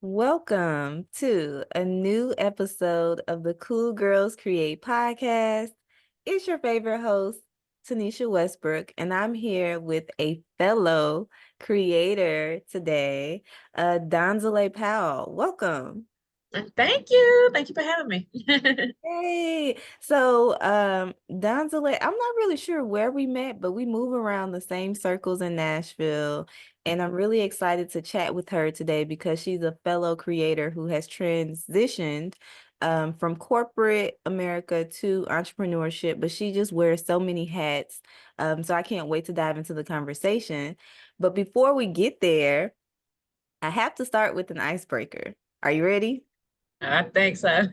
Welcome to a new episode of the Cool Girls Create podcast. It's your favorite host, Tanisha Westbrook, and I'm here with a fellow creator today, Donzale Powell. Welcome. Thank you. Thank you for having me. Hey, so Donzale, I'm not really sure where we met, but we move around the same circles in Nashville, and I'm really excited to chat with her today because she's a fellow creator who has transitioned from corporate America to entrepreneurship, but she just wears so many hats. So I can't wait to dive into the conversation. But before we get there, I have to start with an icebreaker. Are you ready? I think so.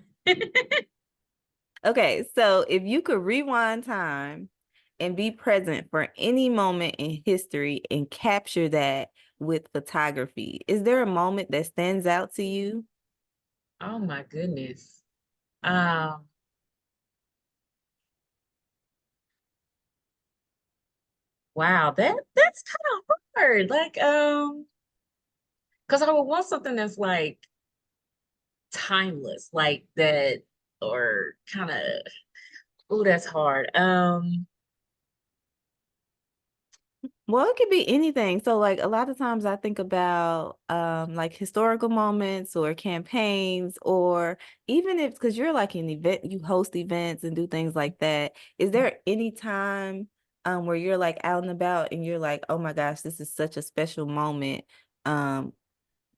Okay, so if you could rewind time and be present for any moment in history and capture that with photography, is there a moment that stands out to you? Oh my goodness. Um, wow, that's kind of hard. Because I would want something that's like timeless, like that, or kind of, oh, that's hard. Well, it could be anything. So like a lot of times I think about like historical moments or campaigns or even if because you're like an event, you host events and do things like that. Is there any time where you're like out and about and you're like, "Oh my gosh, this is such a special moment um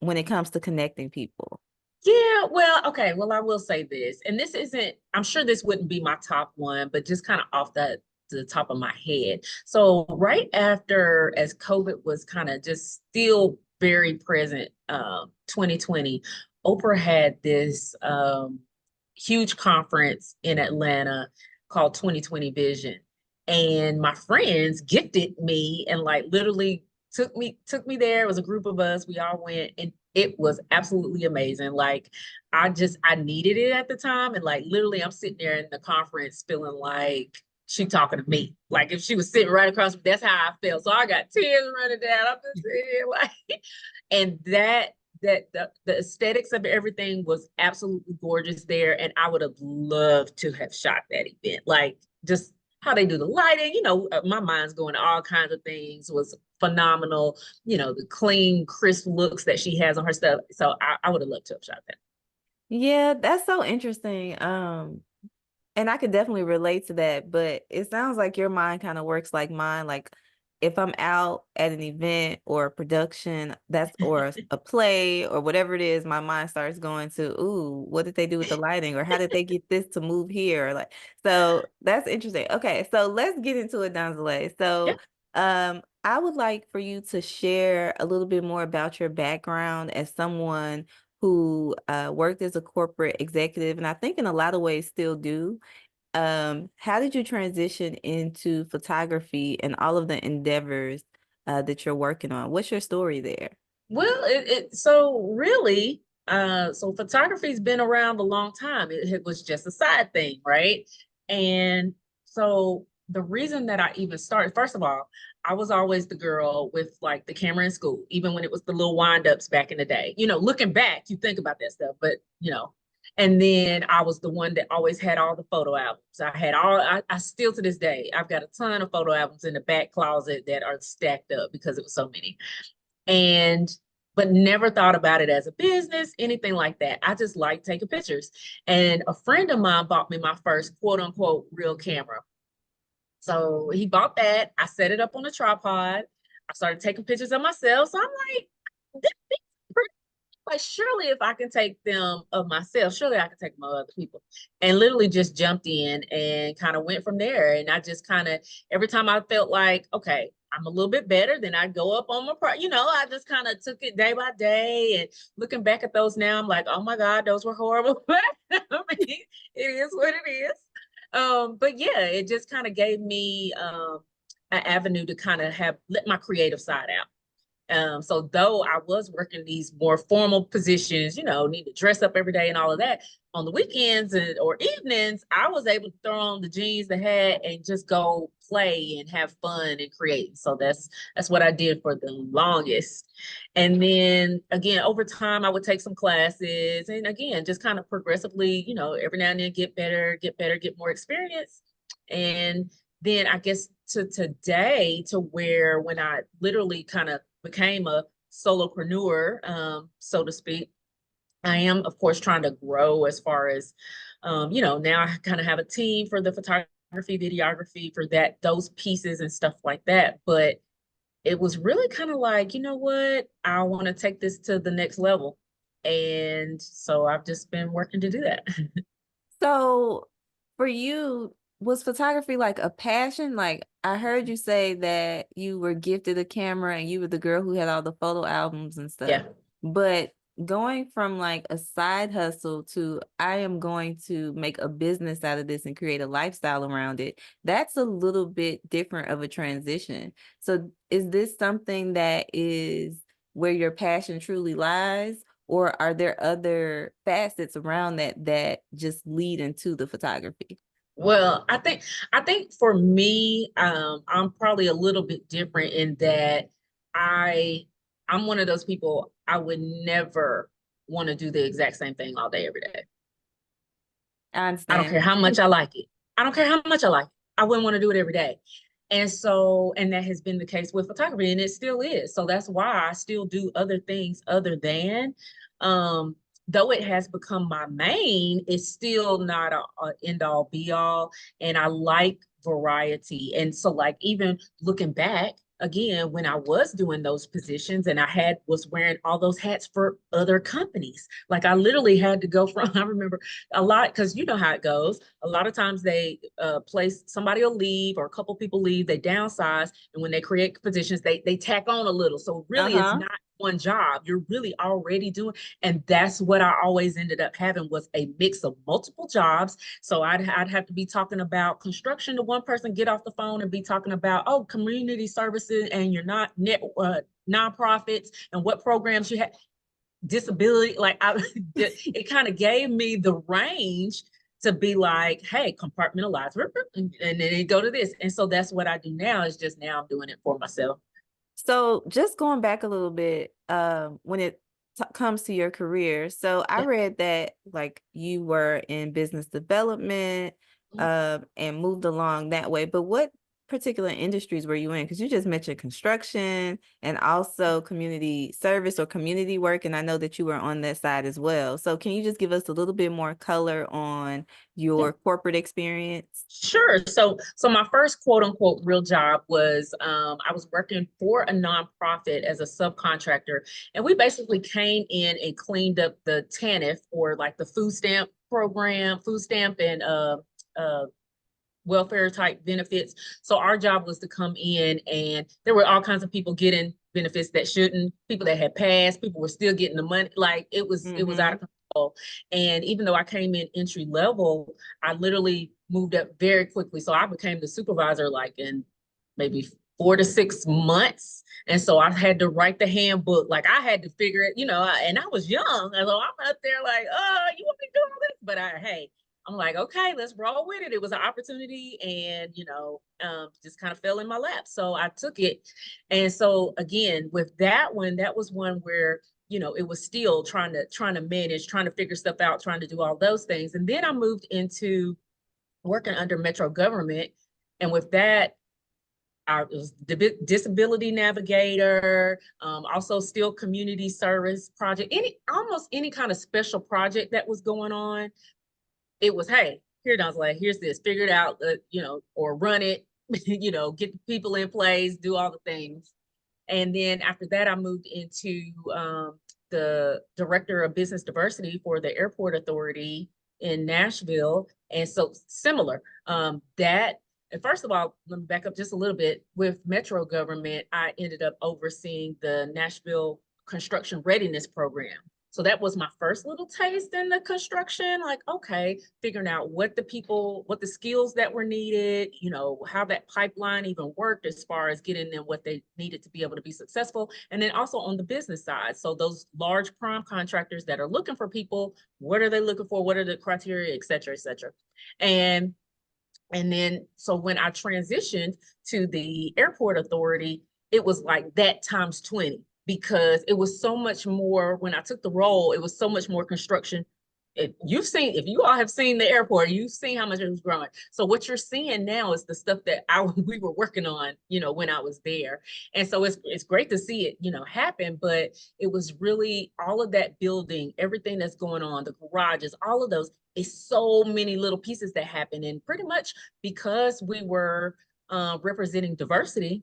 when it comes to connecting people?" Yeah, well, okay. Well, I will say this, and this isn't, I'm sure this wouldn't be my top one, but just kind of off the top of my head. So right after, as COVID was kind of just still very present, 2020, Oprah had this huge conference in Atlanta called 2020 Vision. And my friends gifted me and like literally took me there. It was a group of us. We all went and it was absolutely amazing. Like I needed it at the time. And like literally I'm sitting there in the conference feeling like she talking to me. Like if she was sitting right across me, that's how I felt. So I got tears running down. I'm just sitting here like, and the aesthetics of everything was absolutely gorgeous there. And I would have loved to have shot that event. Like just how they do the lighting, my mind's going to all kinds of things was phenomenal. The clean, crisp looks that she has on her stuff. So I would have loved to have shot that. Yeah, that's so interesting. And I could definitely relate to that, but it sounds like your mind kind of works like mine. Like if I'm out at an event or a production, that's or a play or whatever it is, my mind starts going to, ooh, what did they do with the lighting? Or how did they get this to move here? Or like, so that's interesting. Okay, so let's get into it, Donzale. Yeah. So I would like for you to share a little bit more about your background as someone who worked as a corporate executive, and I think in a lot of ways still do. How did you transition into photography and all of the endeavors that you're working on? What's your story there? Well, so really, so photography's been around a long time. It was just a side thing, right? And so the reason that I even started, first of all, I was always the girl with like the camera in school, even when it was the little wind-ups back in the day. Looking back, you think about that stuff, but and then I was the one that always had all the photo albums. I still to this day, I've got a ton of photo albums in the back closet that are stacked up because it was so many and but never thought about it as a business, anything like that. I just like taking pictures. And a friend of mine bought me my first quote unquote real camera. So he bought that. I set it up on a tripod. I started taking pictures of myself. So I'm like, this pretty like surely if I can take them of myself, surely I can take them of other people. And literally just jumped in and kind of went from there. And I just kind of every time I felt like, okay, I'm a little bit better, then I'd go up on my part. I just kind of took it day by day. And looking back at those now, I'm like, oh my God, those were horrible. I mean, it is what it is. But yeah, it just kind of gave me an avenue to kind of have let my creative side out. So though I was working these more formal positions, need to dress up every day and all of that, on the weekends or evenings, I was able to throw on the jeans, the hat, and just go play and have fun and create. So that's what I did for the longest. And then again, over time, I would take some classes, and again, just kind of progressively, every now and then get better, get more experience. And then I guess to today, to where when I literally kind of became a solopreneur, so to speak, I am, of course, trying to grow as far as, now I kind of have a team for the photography, videography, for those pieces and stuff like that. But it was really kind of like, you know what, I want to take this to the next level. And so I've just been working to do that. So for you, was photography like a passion? Like I heard you say that you were gifted a camera and you were the girl who had all the photo albums and stuff. Yeah. But going from like a side hustle to I am going to make a business out of this and create a lifestyle around it, that's a little bit different of a transition. So is this something that is where your passion truly lies? Or are there other facets around that just lead into the photography? Well, I think for me, I'm probably a little bit different in that I I'm one of those people. I would never want to do the exact same thing all day, every day. I I don't care understand. how much I like it. I don't care how much I like it. I wouldn't want to do it every day. And that has been the case with photography, and it still is. So that's why I still do other things other than, um, though it has become my main, it's still not a end all be all. And I like variety. And so, like, even looking back, again, when I was doing those positions and was wearing all those hats for other companies, like I literally had to go from, I remember a lot, because you know how it goes. A lot of times they place, somebody will leave or a couple people leave, they downsize, and when they create positions, they tack on a little. So really, it's Uh-huh. not one job. You're really already doing, and that's what I always ended up having, was a mix of multiple jobs. So I'd have to be talking about construction to one person, get off the phone and be talking about, oh, community services, and you're not nonprofits, and what programs you have, disability. It kind of gave me the range to be like, hey, compartmentalize, and then it go to this. And so that's what I do now, is just now I'm doing it for myself. So just going back a little bit, when it comes to your career, so I Yeah. read that like you were in business development, and moved along that way. But what particular industries were you in? Because you just mentioned construction and also community service or community work, and I know that you were on that side as well. So can you just give us a little bit more color on Yeah. your corporate experience? Sure. So my first quote unquote real job was, I was working for a nonprofit as a subcontractor, and we basically came in and cleaned up the TANF, or like the food stamp program, food stamp and uh welfare type benefits. So our job was to come in, and there were all kinds of people getting benefits that shouldn't, people that had passed, people were still getting the money. Like it was out Mm-hmm. of control. And even though I came in entry level, I literally moved up very quickly. So I became the supervisor like in maybe 4 to 6 months. And so I had to write the handbook. Like I had to figure it, and I was young. And so I'm up there like, you want me to do all this? But hey, I'm like, okay, let's roll with it. It was an opportunity, and just kind of fell in my lap. So I took it. And so again, with that one, that was one where, it was still trying to manage, trying to figure stuff out, trying to do all those things. And then I moved into working under Metro government. And with that, I was disability navigator, also still community service project, almost any kind of special project that was going on. It was, hey, here, I was like, here's this, figure it out, or run it, get the people in place, do all the things. And then after that, I moved into, the director of business diversity for the airport authority in Nashville. And so similar, and first of all, let me back up just a little bit. With Metro government, I ended up overseeing the Nashville construction readiness program. So that was my first little taste in the construction, like, okay, figuring out what the people, what the skills that were needed, you know, how that pipeline even worked as far as getting them what they needed to be able to be successful. And then also on the business side. So those large prime contractors that are looking for people, what are they looking for? What are the criteria, et cetera, et cetera. And and then, so when I transitioned to the airport authority, it was like that times 20 because it was so much more. When I took the role, it was so much more construction. You've seen, if you all have seen the airport, you've seen how much it was growing. So what you're seeing now is the stuff that we were working on, you know, when I was there. And so it's great to see it, you know, happen, but it was really all of that building, everything that's going on, the garages, all of those, it's so many little pieces that happen. And pretty much because we were representing diversity,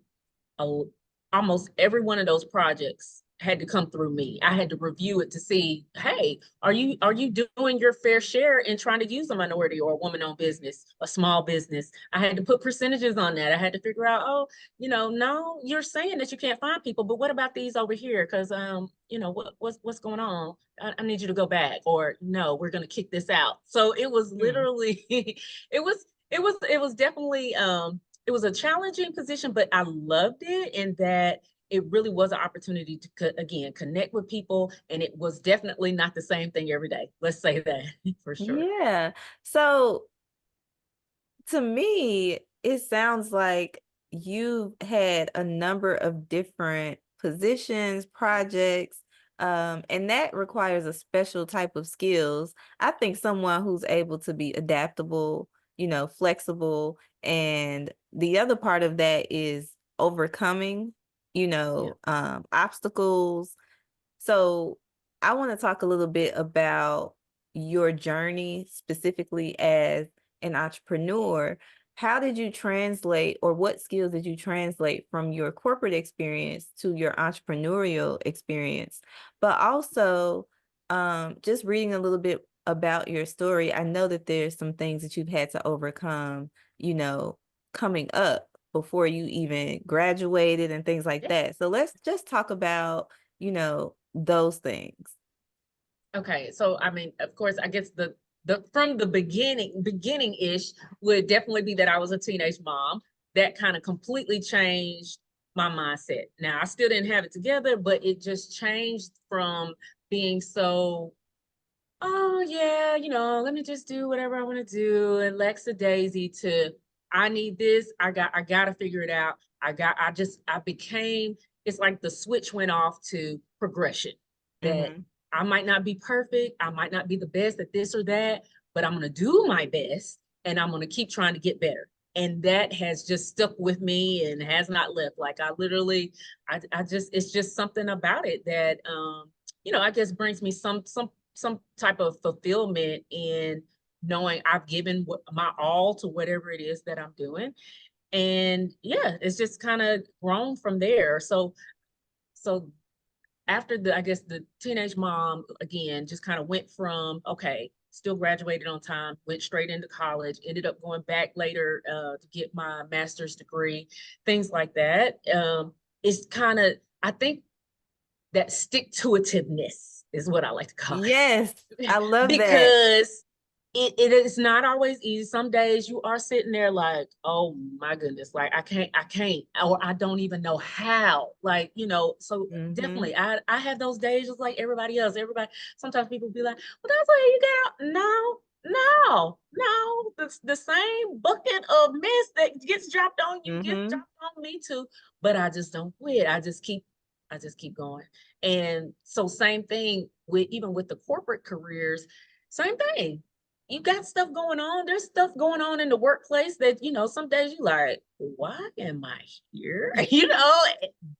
almost every one of those projects had to come through me. I had to review it to see, hey, are you doing your fair share in trying to use a minority or a woman-owned business, a small business? I had to put percentages on that. I had to figure out, oh, you know, no, you're saying that you can't find people, but what about these over here? Because you know, what's going on? I need you to go back, or no, we're gonna kick this out. So it was Mm. literally, it was definitely it was a challenging position, but I loved it in that it really was an opportunity to again connect with people, and it was definitely not the same thing every day. Let's say that for sure. Yeah. So to me, it sounds like you've had a number of different positions, projects, and that requires a special type of skills. I think someone who's able to be adaptable, flexible, and the other part of that is overcoming, Yeah. obstacles. So I want to talk a little bit about your journey specifically as an entrepreneur. How did you translate, or what skills did you translate from your corporate experience to your entrepreneurial experience? But also, just reading a little bit about your story, I know that there's some things that you've had to overcome, coming up before you even graduated and things like Yeah. that. So let's just talk about those things. Okay. So I mean, of course, I guess the from the beginning-ish would definitely be that I was a teenage mom. That kind of completely changed my mindset. Now I still didn't have it together, but it just changed from being so, oh yeah, you know, let me just do whatever I want to do and lackadaisy to, I need this, I gotta figure it out. I became, it's like the switch went off to progression, that Mm-hmm. I might not be perfect, I might not be the best at this or that, but I'm gonna do my best and I'm gonna keep trying to get better. And that has just stuck with me and has not left. Like I literally, I just, it's just something about it that you know, I guess brings me some type of fulfillment in knowing I've given my all to whatever it is that I'm doing. And yeah, it's just kind of grown from there. So after the, I guess the teenage mom again just kind of went from, okay, still graduated on time, went straight into college, ended up going back later to get my master's degree, things like that. It's kind of, I think that stick to itiveness is what I like to call Yes, it. I love that. Because it is not always easy. Some days you are sitting there like, oh my goodness, like I can't, or I don't even know how. Like, you know, so Mm-hmm. definitely I have those days just like everybody else. Everybody, sometimes people be like, well, that's why you get out. No, no, the same bucket of mess that gets dropped on you gets Mm-hmm. dropped on me too. But I just don't quit. I just keep going. And so same thing with, even with the corporate careers, same thing. You got stuff going on. There's stuff going on in the workplace that, you know, some days you like, why am I here? You know,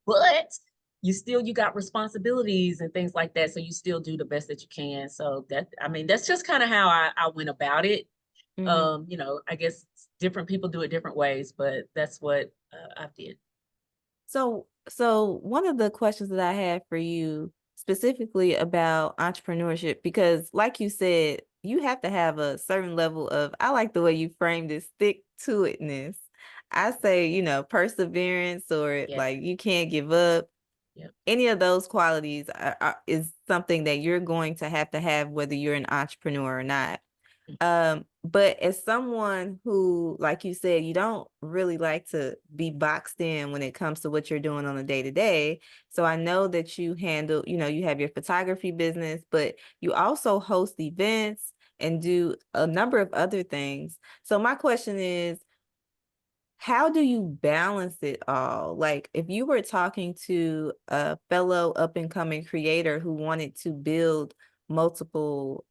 but you got responsibilities and things like that. So you still do the best that you can. So that, I mean, that's just kind of how I went about it. Mm-hmm. You know, I guess different people do it different ways, but that's what I did. So one of the questions that I had for you specifically about entrepreneurship, because like you said, you have to have a certain level of, I like the way you framed it, stick to itness. I say, perseverance, or Yeah. like you can't give up. Yeah. Any of those qualities is something that you're going to have whether you're an entrepreneur or not. But as someone who, like you said, you don't really like to be boxed in when it comes to what you're doing on a day to day. So I know that you handle, you have your photography business, but you also host events and do a number of other things. So my question is, how do you balance it all? Like, if you were talking to a fellow up and coming creator who wanted to build multiple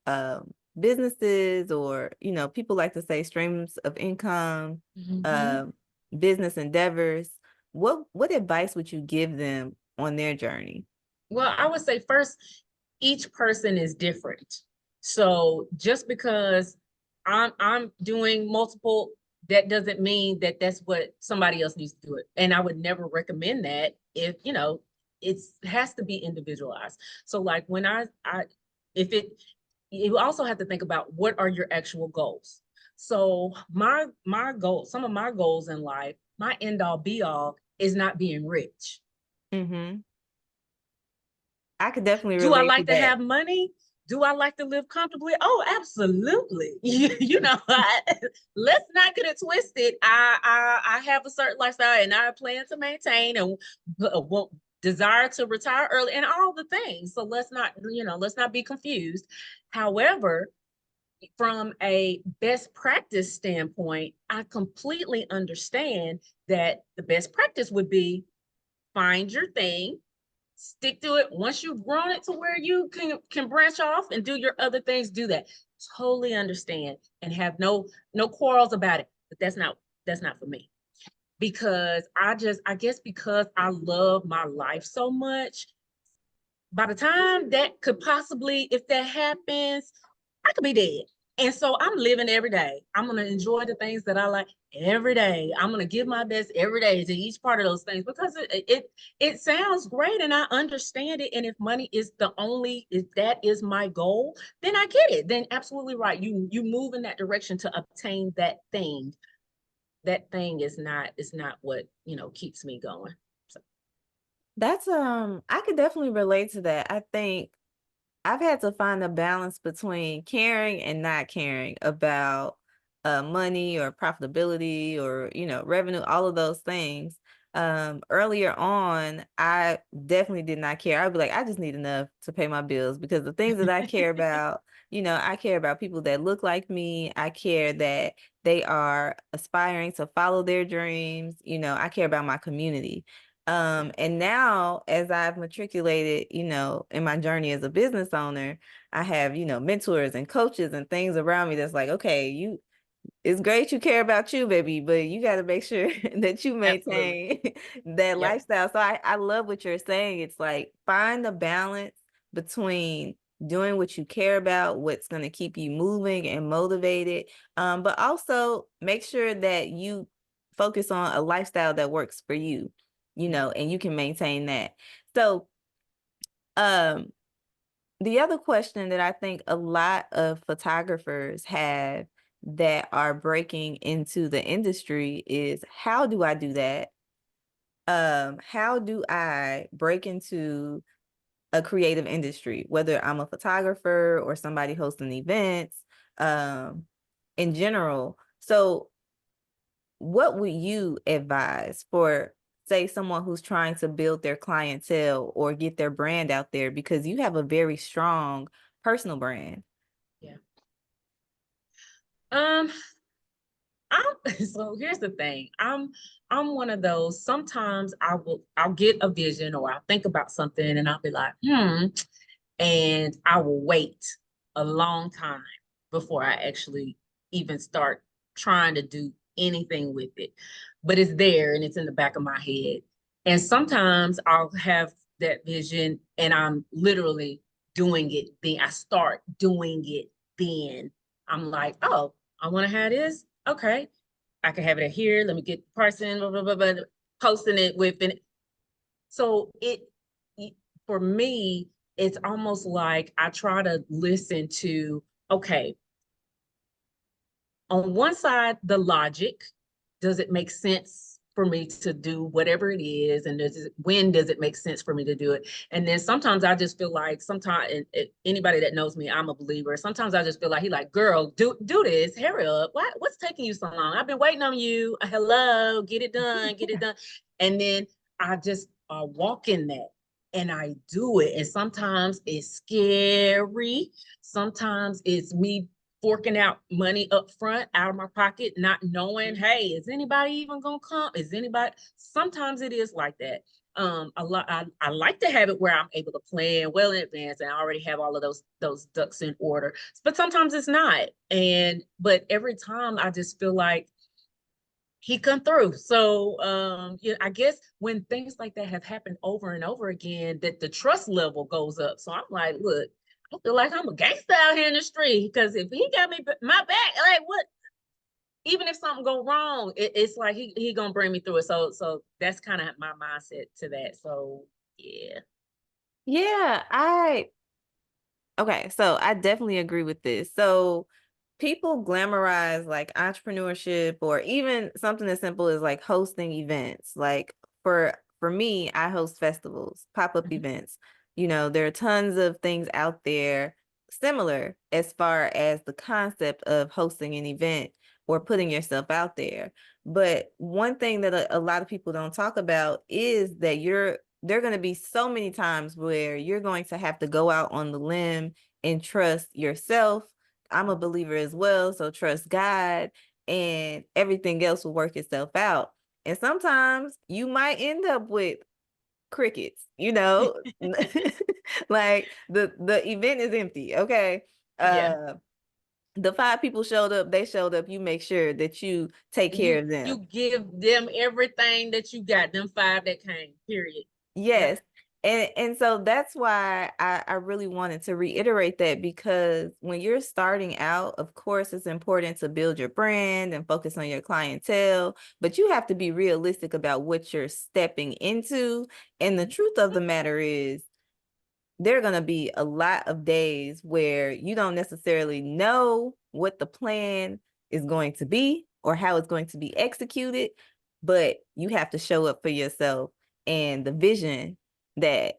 businesses, or, people like to say streams of income, Mhm. um, business endeavors, what advice would you give them on their journey? Well, I would say first, each person is different. So just because I'm doing multiple, that doesn't mean that that's what somebody else needs to do it. And I would never recommend that if, it's has to be individualized. So like when I if it you also have to think about what are your actual goals. So my goal, some of my goals in life, my end all be all is not being rich. Mm-hmm. I could definitely Do I relate to like to that. have money? Do I like to live comfortably? Oh, absolutely. Let's not get it twisted. I have a certain lifestyle and I plan to maintain and desire to retire early and all the things. So let's not be confused. However, from a best practice standpoint, I completely understand that the best practice would be find your thing, stick to it. Once you've grown it to where you can branch off and do your other things, do that. Totally understand and have no quarrels about it. But that's not for me. Because I guess because I love my life so much, by the time that could possibly, if that happens, I could be dead. And so I'm living every day. I'm gonna enjoy the things that I like every day. I'm gonna give my best every day to each part of those things because it sounds great and I understand it. And if money is if that is my goal, then I get it. Then absolutely right. You move in that direction to obtain that thing. That thing is not what keeps me going. So That's I could definitely relate to that. I think I've had to find a balance between caring and not caring about money or profitability or, revenue, all of those things. Earlier on, I definitely did not care. I'd be like, I just need enough to pay my bills, because the things that I care about, I care about people that look like me. I care that they are aspiring to follow their dreams. I care about my community. yeah. And now, as I've matriculated, in my journey as a business owner, I have, mentors and coaches and things around me that's like, okay, it's great you care about you, baby, but you got to make sure that you Absolutely. maintain that Yep. lifestyle. So I love what you're saying. It's like, find the balance between doing what you care about, what's going to keep you moving and motivated, but also make sure that you focus on a lifestyle that works for you, and you can maintain that. So, um, the other question that I think a lot of photographers have that are breaking into the industry is, how do I do that? How do I break into a creative industry, whether I'm a photographer or somebody hosting events, um, in general? So what would you advise for, say, someone who's trying to build their clientele or get their brand out there, because you have a very strong personal brand? Yeah. Um, I'm so here's the thing. I'm one of those. Sometimes I'll get a vision or I'll think about something and I'll be like, and I will wait a long time before I actually even start trying to do anything with it. But it's there and it's in the back of my head. And sometimes I'll have that vision and I'm literally doing it. Then I start doing it. Then I'm like, oh, I want to have this. Okay. I can have it here. Let me get the person, blah, blah, blah, blah, posting it with it. So for me, it's almost like I try to listen to, okay, on one side, the logic, does it make sense for me to do whatever it is, and when does it make sense for me to do it? And then sometimes I just feel like sometimes, and anybody that knows me, I'm a believer. Sometimes I just feel like he like, girl, do this, hurry up. What's taking you so long? I've been waiting on you. Hello, get it done, get it done. And then I just walk in that and I do it. And sometimes it's scary. Sometimes it's me forking out money up front out of my pocket, not knowing, hey, is anybody even gonna come? Is anybody? Sometimes it is like that. I like to have it where I'm able to plan well in advance and I already have all of those ducks in order. But sometimes it's not. But every time I just feel like he come through. So yeah, I guess when things like that have happened over and over again, that the trust level goes up. So I'm like, look, I feel like I'm a gangster out here in the street because if he got me my back, like what? Even if something go wrong, it's like he gonna bring me through it. So that's kind of my mindset to that. So yeah. Yeah, okay, so I definitely agree with this. So people glamorize like entrepreneurship or even something as simple as like hosting events. Like for me, I host festivals, pop-up Mhm. events. You know, there are tons of things out there similar as far as the concept of hosting an event or putting yourself out there. But one thing that a lot of people don't talk about is that there are going to be so many times where you're going to have to go out on the limb and trust yourself. I'm a believer as well, so trust God and everything else will work itself out. And sometimes you might end up with crickets, you know? Like the event is empty, okay? Yeah. Uh the 5 people showed up, they showed up, you make sure that you take care of You them. give them everything that you got, them five that came, period. Yep. Yes. And so that's why I really wanted to reiterate that because when you're starting out, of course, it's important to build your brand and focus on your clientele, but you have to be realistic about what you're stepping into. And the truth of the matter is, there are going to be a lot of days where you don't necessarily know what the plan is going to be or how it's going to be executed, but you have to show up for yourself and the vision that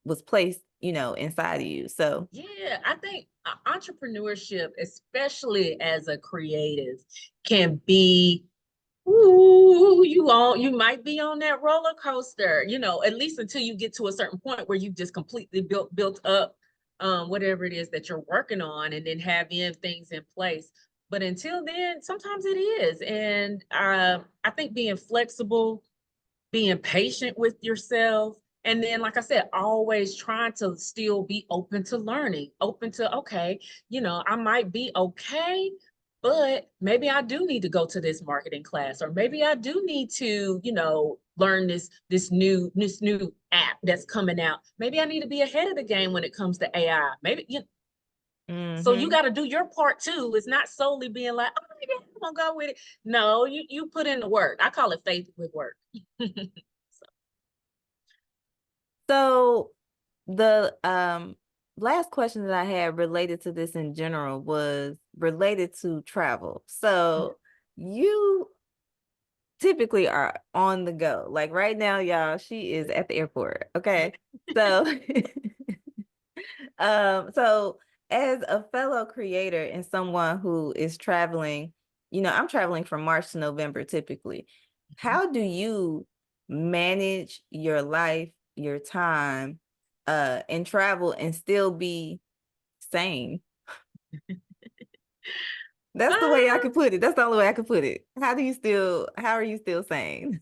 was placed, inside of you. So, Yeah, I think entrepreneurship, especially as a creative, can be, ooh, you might be on that roller coaster, at least until you get to a certain point where you've just completely built up whatever it is that you're working on and then having things in place. But until then, sometimes it is. And I think being flexible, being patient with yourself. And then, like I said, always trying to still be open to learning, open to, okay, I might be okay, but maybe I do need to go to this marketing class, or maybe I do need to, learn this new app that's coming out. Maybe I need to be ahead of the game when it comes to AI. Maybe so you mhm. got to do your part too. It's not solely being like, oh, yeah, I'm gonna go with it. No, you put in the work. I call it faith with work. So the last question that I had related to this in general was related to travel. So you typically are on the go. Like right now, y'all, she is at the airport. Okay. So so as a fellow creator and someone who is traveling, I'm traveling from March to November typically. How do you manage your life, your time, and travel and still be sane? That's the way I Uh, could put it. That's the only way I could put it. How are you still sane?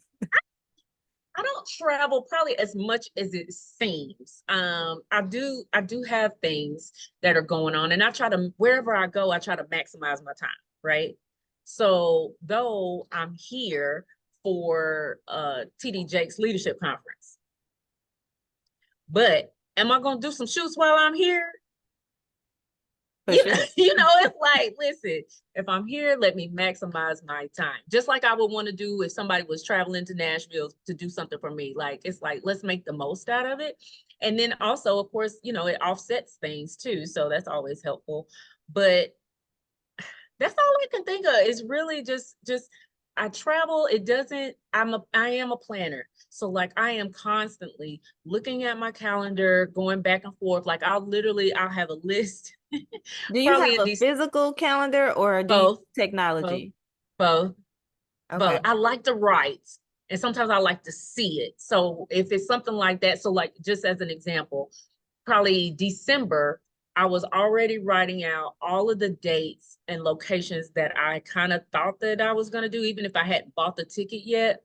I don't travel probably as much as it seems. I do have things that are going on, and I try to wherever I go, I try to maximize my time, right? So though I'm here for TD Jakes Leadership Conference, but am I gonna do some shoots while I'm here? For sure. It's like, listen, if I'm here, let me maximize my time. Just like I would want to do if somebody was traveling to Nashville to do something for me. Like, it's like, let's make the most out of it. And then also, of course, it offsets things too. So that's always helpful. But that's all I can think of is really just I travel, I am a planner. So like I am constantly looking at my calendar, going back and forth. Like I'll have a list, Do you probably have in a these physical calendar or do you use both, both, technology? both. Okay. But I like to write and sometimes I like to see it. So if it's something like that, so like just as an example, probably December, I was already writing out all of the dates and locations that I kind of thought that I was going to do, even if I hadn't bought the ticket yet.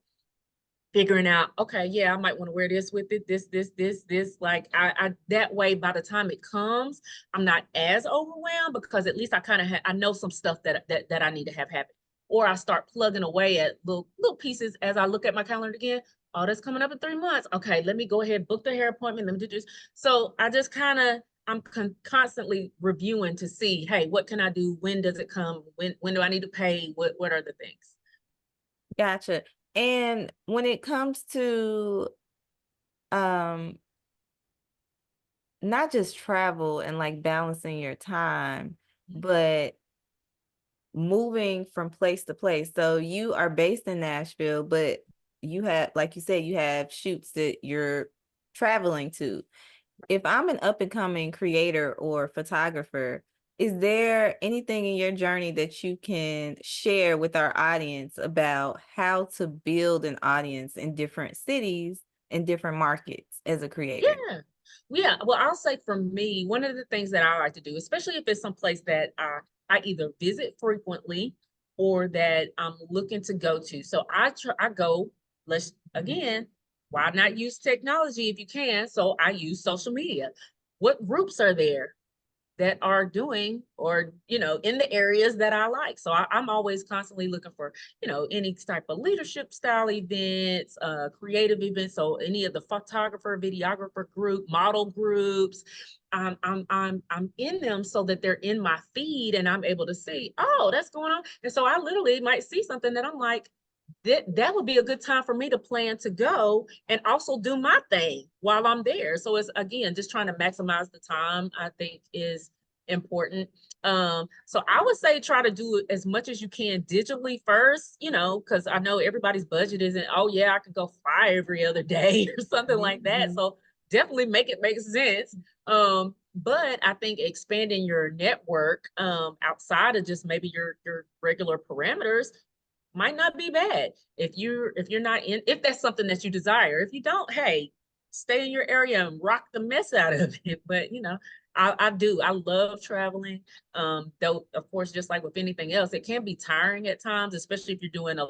Figuring out, okay, yeah, I might want to wear this with it, this. Like I that way, by the time it comes, I'm not as overwhelmed because at least I kind of I know some stuff that I need to have happen. Or I start plugging away at little pieces as I look at my calendar again. Oh, that's coming up in 3 months. Okay, let me go ahead, book the hair appointment. Let me do this. So I just kind of I'm constantly reviewing to see, hey, what can I do? When does it come? When do I need to pay? What are the things? Gotcha. And when it comes to um not just travel and like balancing your time, but moving from place to place. So you are based in Nashville, but you have, like you said, you have shoots that you're traveling to. If I'm an up and coming creator or photographer, is there anything in your journey that you can share with our audience about how to build an audience in different cities and different markets as a creator? Yeah. Yeah. Well, I'll say for me, one of the things that I like to do, especially if it's someplace that I either visit frequently or that I'm looking to go to. So I go, let's again, why not use technology if you can? So I use social media. What groups are there that are doing or in the areas that I like. So I'm always constantly looking for any type of leadership style events, creative events. So any of the photographer, videographer group, model groups, I'm in them so that they're in my feed and I'm able to see, oh, that's going on. And so I literally might see something that I'm like, that would be a good time for me to plan to go and also do my thing while I'm there. So it's again just trying to maximize the time, I think is important. So I would say try to do as much as you can digitally first, because I know everybody's budget isn't, oh yeah, I could go fly every other day or something like that. Mhm. So definitely make it make sense. But I think expanding your network outside of just maybe your regular parameters might not be bad if you're not in, if that's something that you desire. If you don't, hey, stay in your area and rock the mess out of it. But I love traveling. Though of course, just like with anything else, it can be tiring at times, especially if you're doing a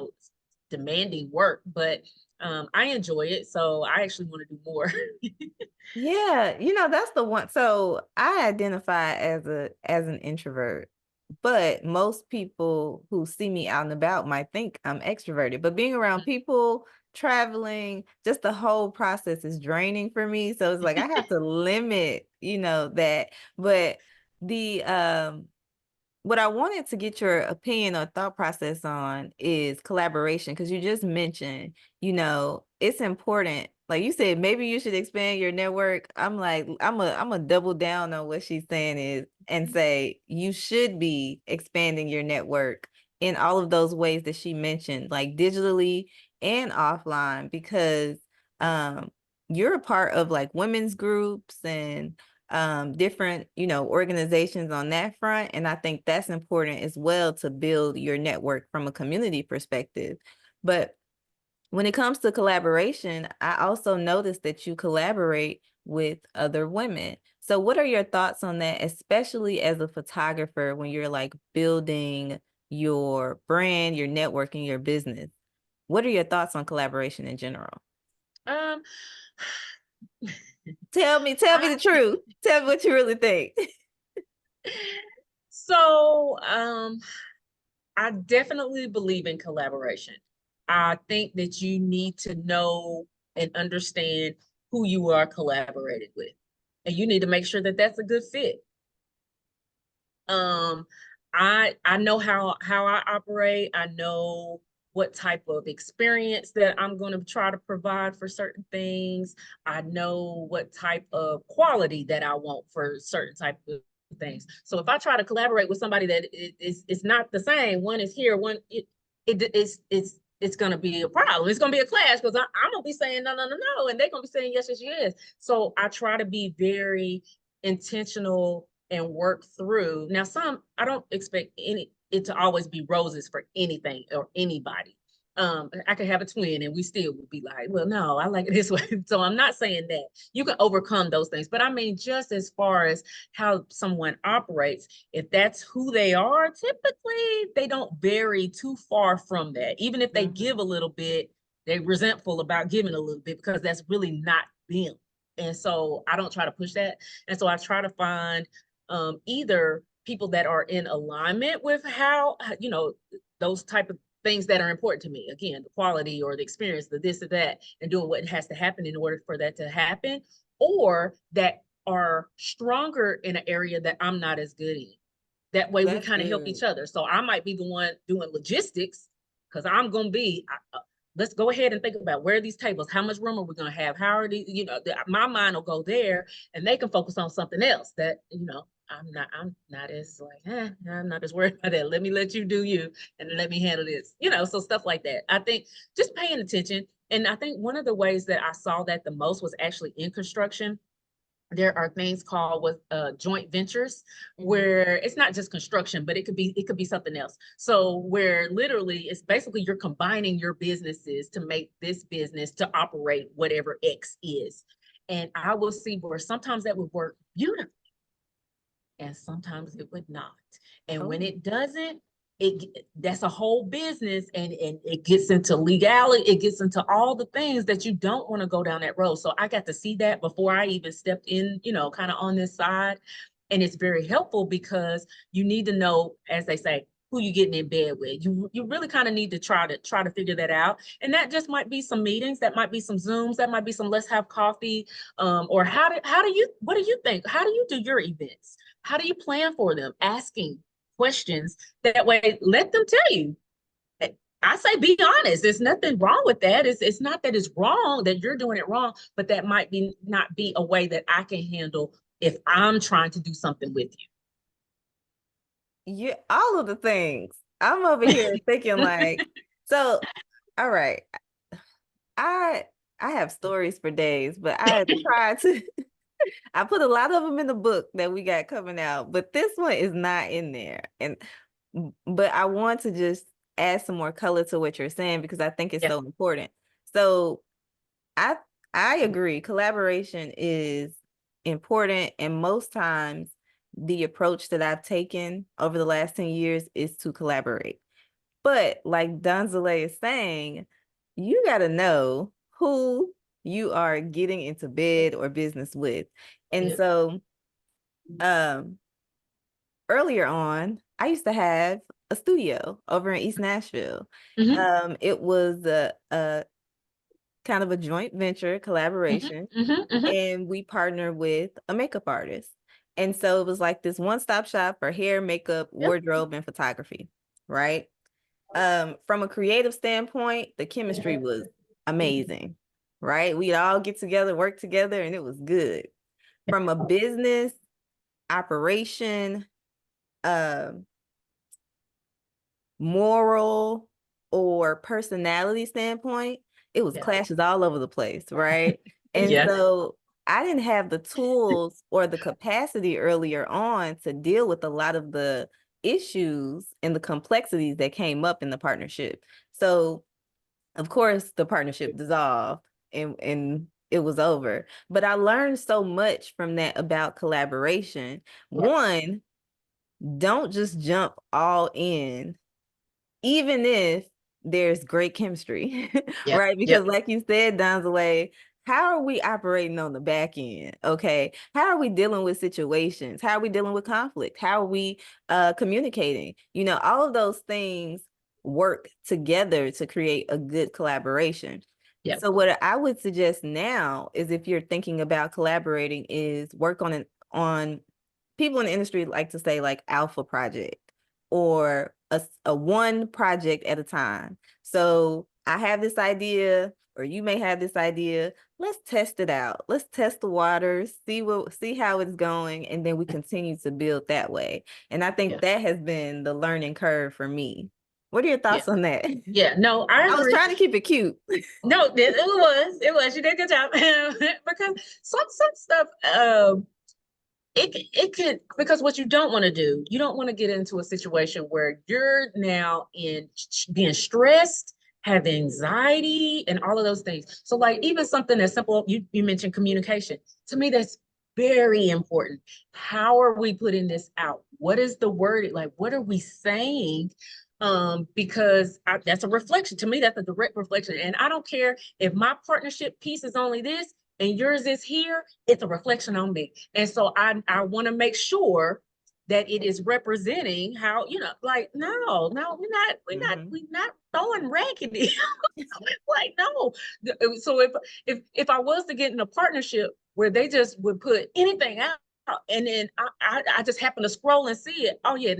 demanding work. But I enjoy it, so I actually want to do more. Yeah, that's the one. So I identify as an introvert, but most people who see me out and about might think I'm extroverted. But being around people, traveling, just the whole process is draining for me. So it's like I have to limit, that. But the what I wanted to get your opinion or thought process on is collaboration, because you just mentioned, it's important. Like you said, maybe you should expand your network. I'm like, I'm a double down on what she's saying is and say you should be expanding your network in all of those ways that she mentioned, like digitally and offline, because um you're a part of like women's groups and different organizations on that front, and I think that's important as well to build your network from a community perspective. But when it comes to collaboration, I also noticed that you collaborate with other women. So what are your thoughts on that, especially as a photographer, when you're like building your brand, your networking, your business? What are your thoughts on collaboration in general? um Tell me the I truth. Tell me what you really think. so I definitely believe in collaboration. I think that you need to know and understand who you are collaborating with, and you need to make sure that that's a good fit. Um, I know how I operate. I know what type of experience that I'm going to try to provide for certain things. I know what type of quality that I want for certain type of things. So if I try to collaborate with somebody that it's not the same, one is here, one it's gonna be a problem. It's gonna be a clash because I'm gonna be saying no, no, no, no, and they're gonna be saying yes, yes, yes. So I try to be very intentional and work through. Now, some I don't expect it to always be roses for anything or anybody. I could have a twin and we still would be like, well, no, I like it this way. So I'm not saying that you can overcome those things, but I mean, just as far as how someone operates, if that's who they are, typically they don't vary too far from that. Even if they give a little bit, they're resentful about giving a little bit because that's really not them. And so I don't try to push that. And so I try to find either people that are in alignment with how, those type of things that are important to me. Again, the quality or the experience, the this or that, and doing what has to happen in order for that to happen, or that are stronger in an area that I'm not as good in. That way we That's kind of help good. each other. So I might be the one doing logistics because I'm going to be, let's go ahead and think about where are these tables? How much room are we going to have? How are these, my mind will go there and they can focus on something else that, I'm not as like, I'm not as worried about that. Let me let you do you and let me handle this, so stuff like that. I think just paying attention. And I think one of the ways that I saw that the most was actually in construction. There are things called with joint ventures where it's not just construction, but it could be something else. So where literally it's basically you're combining your businesses to make this business to operate whatever X is. And I will see where sometimes that would work beautifully and sometimes it would not. And when Oh, it doesn't, that's a whole business and it gets into legality, it gets into all the things that you don't want to go down that road. So I got to see that before I even stepped in, kind of on this side. And it's very helpful because you need to know, as they say, who you getting in bed with. You really kind of need to try to figure that out. And that just might be some meetings, that might be some Zooms, that might be some let's have coffee. Or what do you think? How do you do your events? How do you plan for them? Asking questions. That way, let them tell you. I say be honest. There's nothing wrong with that. It's not that it's wrong that you're doing it wrong, but that might be not be a way that I can handle if I'm trying to do something with yeah, all of the things. I'm over here thinking you. like, so, all right. I I have stories for days, but I try to I put a lot of them in the book that we got coming out, but this one is not in there. And but I want to just add some more color to what you're saying because I think it's Yeah. so important. So I I agree. Collaboration is important, and most times the approach that I've taken over the last 10 years is to collaborate. But like Donzale is saying, you got to know who you are getting into bed or business with. And Yeah. so um earlier on, I used to have a studio over in East Nashville. Mm-hmm. It was a kind of a joint venture collaboration, Mm-hmm. Mm-hmm. Mm-hmm. and we partnered with a makeup artist. And so it was like this one-stop shop for hair, makeup, Yep. wardrobe, and photography, right? From a creative standpoint, the chemistry was amazing, right? We'd all get together, work together, and it was good. From a business operation, um, moral or personality standpoint, it was Yeah. clashes all over the place, right? And Yeah. so I didn't have the tools or the capacity earlier on to deal with a lot of the issues and the complexities that came up in the partnership. So, of course, the partnership dissolved and it was over. But I learned so much from that about collaboration. One, don't just jump all in even if there's great chemistry, Yep. right? Because Yep. like you said, Donzale, how are we operating on the back end? Okay. How are we dealing with situations? How are we dealing with conflict? How are we communicating? All of those things work together to create a good collaboration. Yep. So what I would suggest now is if you're thinking about collaborating is work on people in the industry like to say like alpha project or a one project at a time. So I have this idea, or you may have this idea. Let's test it out. Let's test the waters, see how it's going, and then we continue to build that way. And I think Yeah. that has been the learning curve for me. What are your Yeah. thoughts on that? Yeah. No, I I was agree. trying to keep it cute. No, it was. You did a good job. Because some stuff, it could, because what you don't want to do, you don't want to get into a situation where you're now in being stressed, have anxiety, and all of those things. So like even something as simple, you mentioned communication. To me, that's very important. How are we putting this out? What is the word? Like, what are we saying? Because that's a reflection. To me, that's a direct reflection. And I don't care if my partnership piece is only this and yours is here, it's a reflection on me. And so I want to make sure that it is representing how, like, no, we're not throwing raggedy. Like, no. So if I was to get in a partnership where they just would put anything out, and then I just happen to scroll and see it. Oh yeah,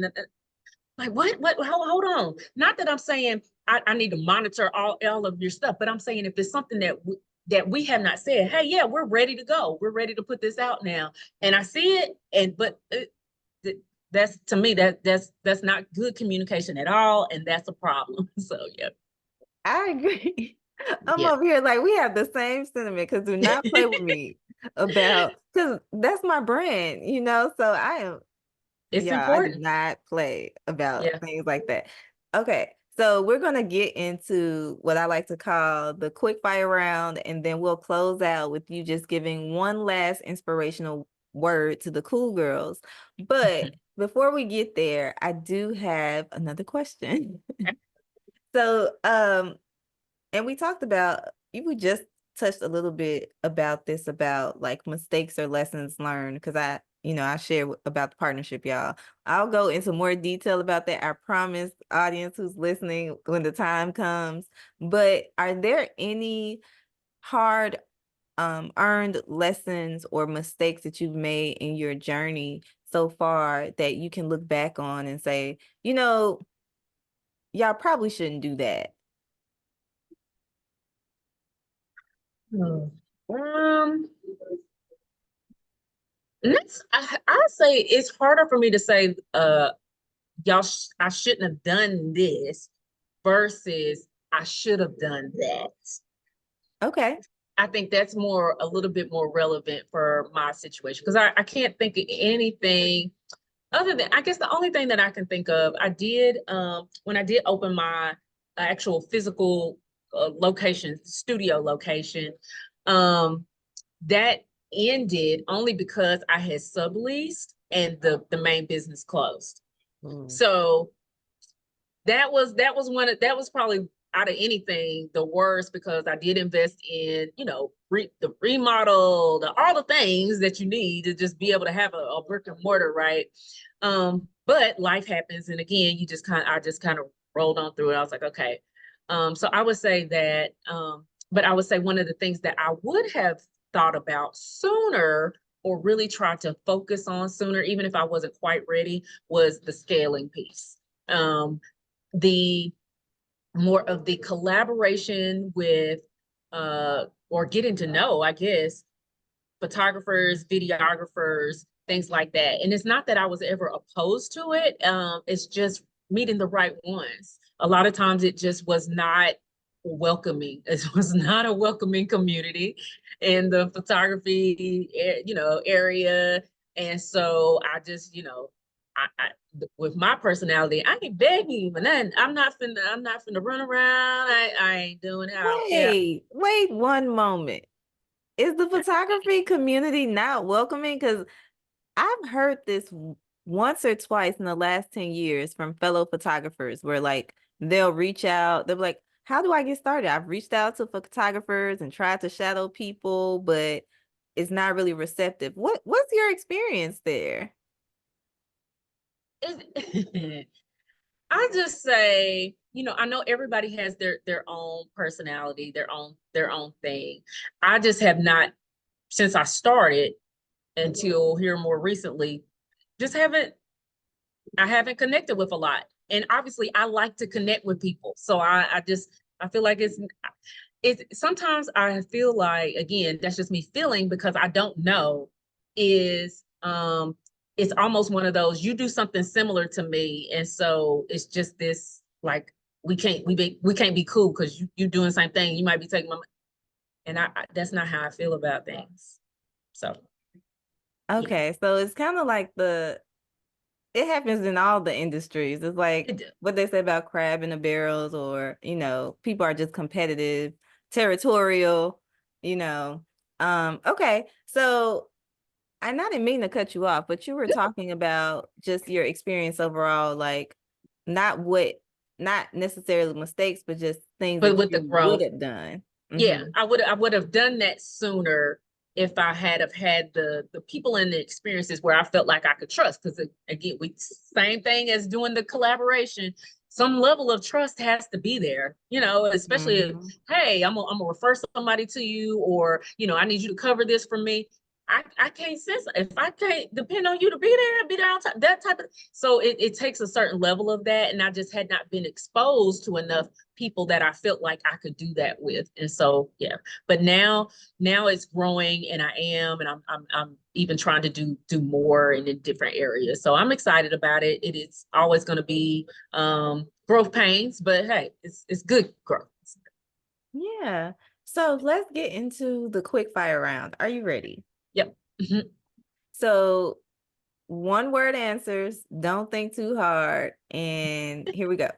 like what? Hold on. Not that I'm saying I need to monitor all of your stuff, but I'm saying if it's something that we have not said, hey, yeah, we're ready to go. We're ready to put this out now. And I see it, but that's, to me, that's not good communication at all, and that's a problem. So yeah, I agree. I'm yeah. over here like we have the same sentiment because do not play with me about because that's my brand, So I am, It's yeah, I do important. not play about Yeah. things like that. Okay, so we're gonna get into what I like to call the quick fire round, and then we'll close out with you just giving one last inspirational word to the cool girls. But before we get there, I do have another question. So, and we talked about, you just touched a little bit about this, about like mistakes or lessons learned, because I share about the partnership, y'all. I'll go into more detail about that. I promise, audience who's listening, when the time comes. But are there any hard earned lessons or mistakes that you've made in your journey so far that you can look back on and say, y'all probably shouldn't do that? Hmm. Um, next, I say it's harder for me to say, I shouldn't have done this versus I should have done that. Okay. I think that's a little bit more relevant for my situation, because I can't think of anything other than, I guess the only thing that I can think of, I did, when I did open my actual physical location, studio location, um, that ended only because I had subleased and the main business closed. Mm. So that was probably, out of anything, the worst, because I did invest in, the remodel, all the things that you need to just be able to have a brick and mortar, right? But life happens, and again, I just kind of rolled on through it. I was like, okay. So I would say that, but I would say one of the things that I would have thought about sooner, or really tried to focus on sooner, even if I wasn't quite ready, was the scaling piece. The more of the collaboration with, or getting to know, I guess, photographers, videographers, things like that. And it's not that I was ever opposed to it. It's just meeting the right ones. A lot of times it just was not welcoming. It was not a welcoming community in the photography, area. And so I just, I with my personality, I ain't begging you, but then I'm not finna run around. I ain't doing it. Yeah. Wait one moment. Is the photography community not welcoming? Because I've heard this once or twice in the last 10 years from fellow photographers where like they'll reach out, they'll be like, how do I get started? I've reached out to photographers and tried to shadow people, but it's not really receptive. What's your experience there? I just say, I know everybody has their own personality, their own thing. I just have not, since I started until here more recently, just I haven't connected with a lot. And obviously I like to connect with people. So I feel like it's sometimes I feel like, again, that's just me feeling, because I don't know, is it's almost one of those, you do something similar to me, and so it's just this like we can't be cool because you doing the same thing. You might be taking my money. And that's not how I feel about things. So yeah, Okay, so it's kind of like it happens in all the industries. It's like it do. what they say about crab in the barrels, or, people are just competitive, territorial, you know. Okay, so I didn't mean to cut you off, but you were talking about just your experience overall, like not what, not necessarily mistakes, but just things But that with the you would growth, have done. yeah, Mm-hmm. I would have done that sooner if I had have had the people and the experiences where I felt like I could trust. Because again, we same thing as doing the collaboration. Some level of trust has to be there, especially if, Mm-hmm. hey, I'm gonna refer somebody to you, or I need you to cover this for me. I can't sense if I can't depend on you to be there on time, that type of. So it takes a certain level of that, and I just had not been exposed to enough people that I felt like I could do that with. And so, yeah, but now it's growing, and I'm even trying to do more and in different areas. So I'm excited about it. It is always going to be growth pains, but hey, it's good growth. Yeah. So let's get into the quick fire round. Are you ready? Yep. Mhm. So one word answers, don't think too hard, and here we go.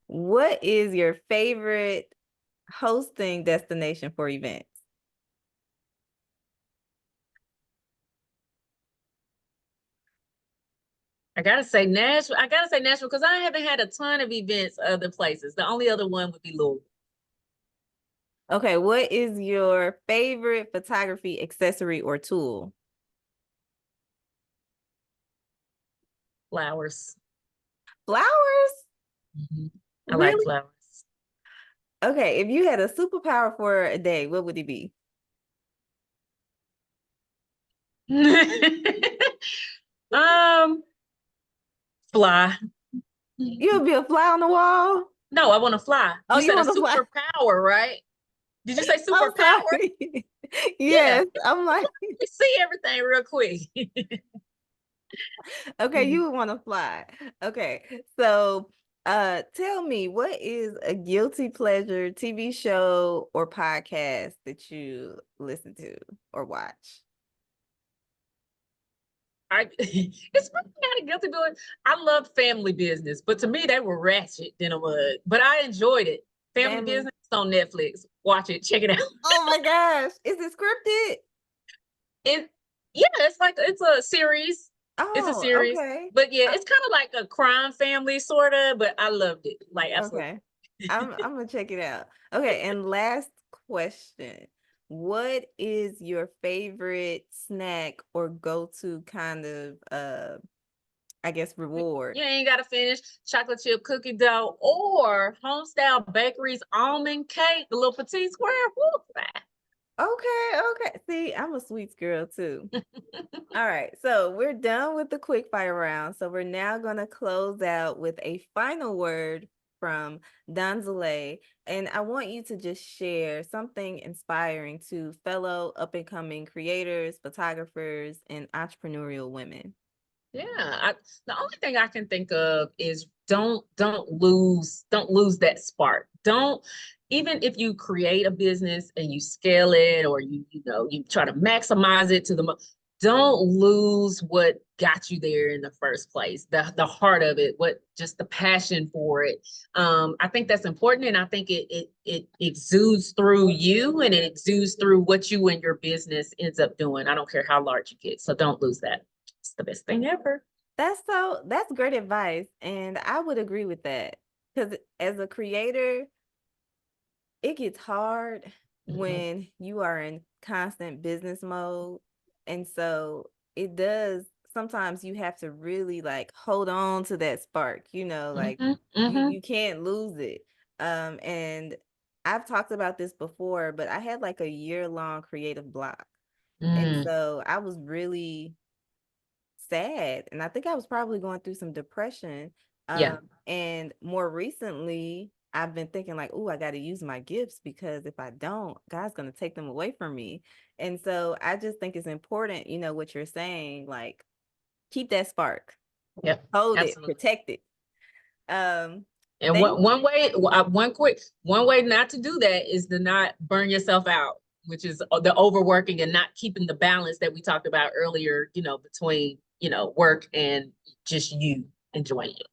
What is your favorite hosting destination for events? I gotta say Nashville. I gotta say Nashville because I haven't had a ton of events other places. The only other one would be Louisville. Okay, what is your favorite photography accessory or tool? Flowers. Flowers? Mhm. I like Really? flowers. Okay, if you had a superpower for a day, what would it be? um, Fly. You would be a fly on the wall? No, I want to fly. Oh, You you said a want to fly? superpower, right? Did you say I'm superpower? sorry. Yeah, Yes, I'm like, you see everything real quick. okay, you would want to fly. Okay, so tell me, what is a guilty pleasure TV show or podcast that you listen to or watch? It's really not a guilty doing. I love Family Business, but to me they were ratchet than a mud. But I enjoyed it. Family Family. Business on Netflix. Watch it. Check it out. Oh my gosh, is it scripted? It Yeah, it's like it's a series. It's a Oh, series. okay. But yeah, it's kind of like a crime family sort of, but I loved it. Like absolutely. Okay. I'm gonna check it out. Okay, and last question. What is your favorite snack or go-to kind of I guess reward? You ain't gotta finish chocolate chip cookie dough or Homestyle Bakery's almond cake, the little petite square. Woo, Okay, okay. See, I'm a sweets girl too. All right, so we're done with the quick fire round. So we're now gonna close out with a final word from Donzale. And I want you to just share something inspiring to fellow up and coming creators, photographers, and entrepreneurial women. yeah, the only thing I can think of is don't lose that spark. Don't Even if you create a business and you scale it, or you try to maximize it to don't lose what got you there in the first place. The heart of it, what just the passion for it. I think that's important, and I think it exudes through you, and it exudes through what you and your business ends up doing. I don't care how large you get, so don't lose that. It's the best thing ever. That's great advice. And I would agree with that. Because as a creator, it gets hard Mhm. when you are in constant business mode. And so it does sometimes you have to really like hold on to that spark, like Mhm. you Mhm. you can't lose it. And I've talked about this before, but I had like a year-long creative block. And Mm. so I was really sad, and I think I was probably going through some depression. Yeah. And more recently, I've been thinking like, "Oh, I got to use my gifts because if I don't, God's going to take them away from me." And so I just think it's important, what you're saying, like keep that spark, Yep. hold it, Absolutely. protect it. Um, And thank one way not to do that is to not burn yourself out, which is the overworking and not keeping the balance that we talked about earlier, between, work and just you enjoying it.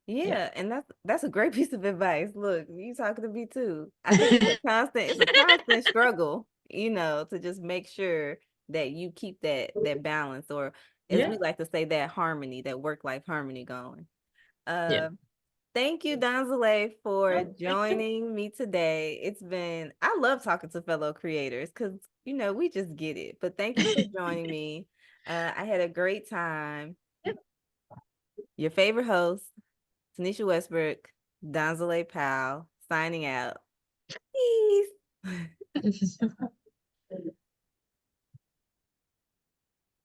Yeah. Yeah, and that's a great piece of advice. Look, you talking to me too. I think it's a constant struggle, to just make sure that you keep that balance, or as Yeah. we like to say, that harmony, that work-life harmony going. Yeah. Uh, thank you, Donzale, for Oh, thank you. joining me today. I love talking to fellow creators because we just get it. But thank you for joining me. I had a great time. Your favorite host, Tanisha Westbrook, Donzale Powell, signing out. Peace.